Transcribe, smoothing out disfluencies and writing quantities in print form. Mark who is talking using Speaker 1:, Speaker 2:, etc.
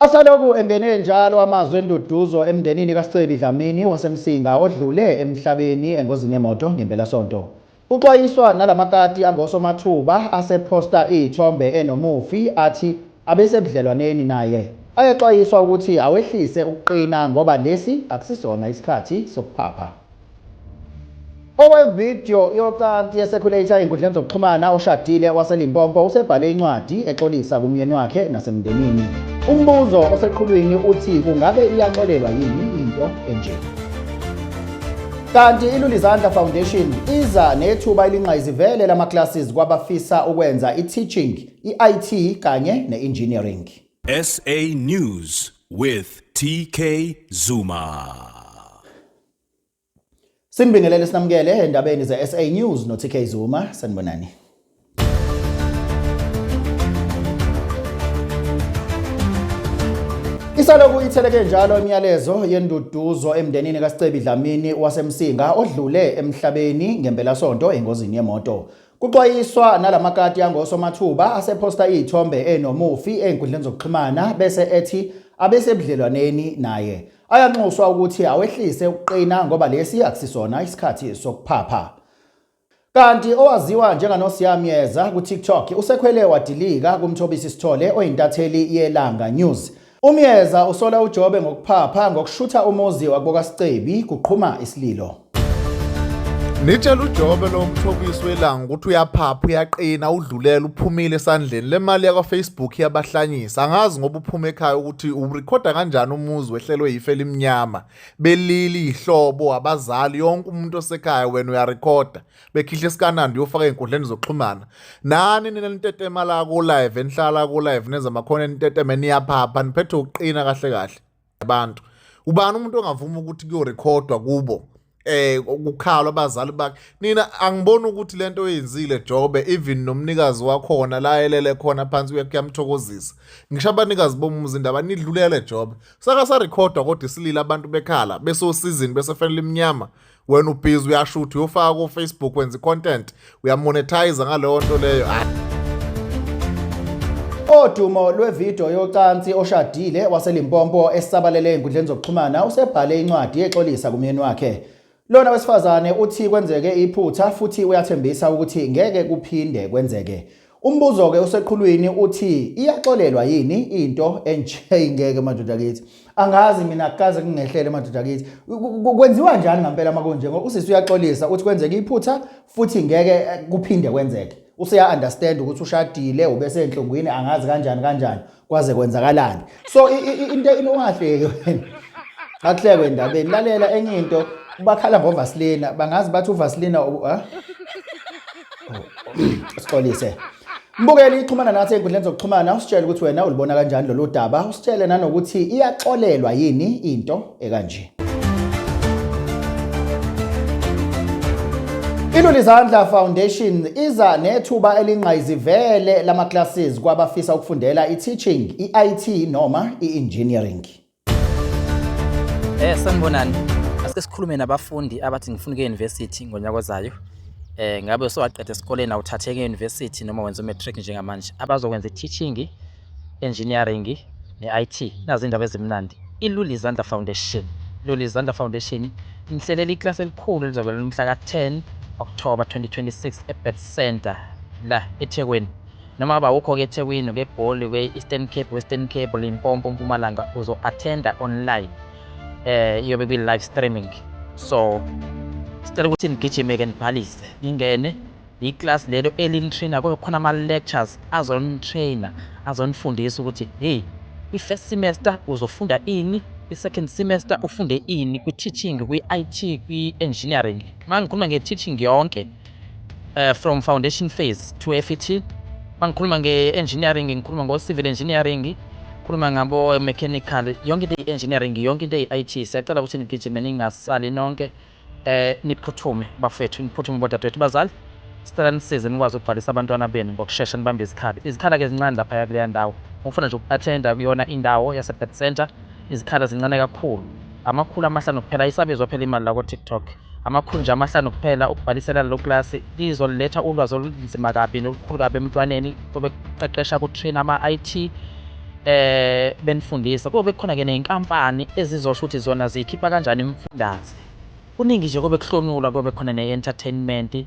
Speaker 1: Asalokhu engene njalo amazwi enduduzo emndenini kaSicebi Dlamini waseMsinga odlule emhlabeni engozini yemoto ngempelasonto. Uxwayiswa nalamakati angosomathuba asephosta iy'thombe enomufi athi abesebudlelwaneni naye. Ayaxwayiswa ukuthi awehlise ukuqina ngoba lesi akusisona isikhathi sokuphapha. Owevidiyo yocansi yesekhulator ey'nkundleni zokuxhumana oshadile waseLimpopo usebhale incwadi exolisa kumyeni wakhe nasemndenini. Umbuzo oseqhulwini uthi kungabe iyaxolelwa yini into enje? Kanti iLulizandla Foundation iza nethuba elingqayizivele lama-classes kwabafisa ukwenza i-teaching, i-IT kanye ne-engineering.
Speaker 2: SA News with TK Zuma.
Speaker 1: Sinibingelele sinamukele endabeni ze-SA News no-TK Zuma. Sanibonani. Isaloku itheleke njalo imiyalezo yenduduzo emndenini kaSicebi Dlamini waseMsinga odlule emhlabeni ngempelasonto engozini yemoto. Kuxwayiswa nalamakati angosomathuba asephosta iy'thombe enomufi ey'nkundleni zokuxhumana bese ethi abesebudlelwaneni naye. Ayanxuswa ukuthi awehlise ukuqina ngoba lesi akusisona isikhathi sokuphapha. Kanti owaziwa njengaNosiyamyeza ku-TikTok usekhwele wadilika kuMthobisi Sithole oyintatheli yeLanga News. Umyeza usola uJobe ngokuphapha ngokushutha umuzi wakubokaSicebi kuqhuma isililo.
Speaker 3: Nitshela uJobe lo Mthobisi weLanga ukuthi uyaphapha uyaqina udlulela uphumile esandleni le mali yakwa Facebook yabahlanyisa angazi ngoba uphume ekhaya ukuthi urecorda kanjani umuzi wehlelwe yife elimnyama belili ihlobo abazali yonke umuntu osekhaya wena uyarecorda bekhihle sikanandi uyofaka einkundleni zokuxhumana nani ninentetema la ku live enihlala ku live nenza amakhona entetema niyaphapha niphethe uqina kahle kahle abantu ubani umuntu ongavuma ukuthi kuyorecordwa kubo ukukhala abazali bakhe nina angibona ukuthi lento oyenzile Jobe even nomnikazi wakhona la elele khona phansi uyamthokozisa ngisho abanikazi bomuzi indaba nidlulele Jobe saka sa recordwa kodwa isilila abantu bekhala bese season bese fanele iminyama wena ubhizi uyashoot uyofaka ku Facebook wenza content uyamonetize ngaleyo nto leyo.
Speaker 1: Odumo lwevidiyo yocansi oshadile waseLimpopo esabalele ey'nkundleni zokuxhumana usebhale incwadi exolisa kumyeni wakhe. Lona wesifazane uthi kwenzeke iphutha futhi uyathembisa ukuthi ngeke kuphinde kwenzeke. Umbuzo-ke useqhulwini uthi iyaxolelwa yini into enje ingeke madoda kithi. Angazi mina akukaze kungehlele madoda kithi. Kwenziwa njani ngempela makunje ngoba usisi uyaxolisa uthi kwenzeke iphutha futhi ngeke kuphinde kwenzeke. Useya understand ukuthi ushadile ubese enhlungwini angazi kanjani kwaze kwenzakalani. So into ungahleki wena. Akuhleke endabeni lalela enye into bakhala ngoVaseline bangazi bathi uVaseline Sikolise. Mbukeli ixhumana nathi einkundleni zokuxhumana usitshele ukuthi wena ulibona kanjani lolu daba usitshele nanokuthi iyaxolelwa yini into ekanje. iLulizandla Foundation iza nethuba elingqayizivele lama-classes kwabafisa ukufundela i-teaching, i-IT noma i-engineering.
Speaker 4: Sanibonani. Asike sikhulume nabafundi abathi ngifuna ukuya e-university ngonyaka ozayo. Ngabe sowaqeda esikoleni awuthatheke e-university noma wenza matric njengamanje. Abazokwenza i-teaching, engineering ne-IT. Nazi indaba ezimnandi. iLulizandla Foundation. iLulizandla Foundation inhlelela iclass elikhulu lizovela mhla ka-10 October 2026 eBeth Center la eThekwini. Noma abawukho ke eThekwini ngeBholi we-Eastern Cape, Western Cape, Limpopo, Mpumalanga uzo-attenda online. Iyobe kwi live streaming. So sicela ukuthi nigijime ke nibhalise ingene iclass lelo elinitrainer khona ama lectures azonitrainer azonifundisa ukuthi hey i-first semester uzofunda ini, i-second semester ufunde ini kwi-teaching, kwi-IT, kwi-engineering. Mangikhuluma nge-teaching yonke from foundation phase to FET. Mangikhuluma nge-engineering ngikhuluma ngo-civil engineering, khuluma ngabo mechanical, yonke into engineering, yonke into IT. Siyacela ukuthi nigijime ningasali nonke niphuthume bafethu, niphuthume bodadewethu bazali. Sicela nisize nikwazi ukubhalisa abantwana benu ngokushesha nibambe izikhala. Izikhala ke zincane lapha kuleya ndawo. Ufuna nje uku-attenda kuyona indawo yaseBeth Center. Izikhala zincane kakhulu. Amakhulu amahlanu kuphela isabizwa phela imali la ku TikTok. Amakhulu nje amahlanu kuphela ukubhalisela lo class lizoletha ulwazi olunzima kabi nolukhulu kabi emntwaneni obeqeqesha ku train ama IT benifundisa kube khona ke neinkampani ezizosho ukuthi zona zikhipha kanjani imfundaze. Kuningi nje kube kuhlomula kube khona ne-entertainment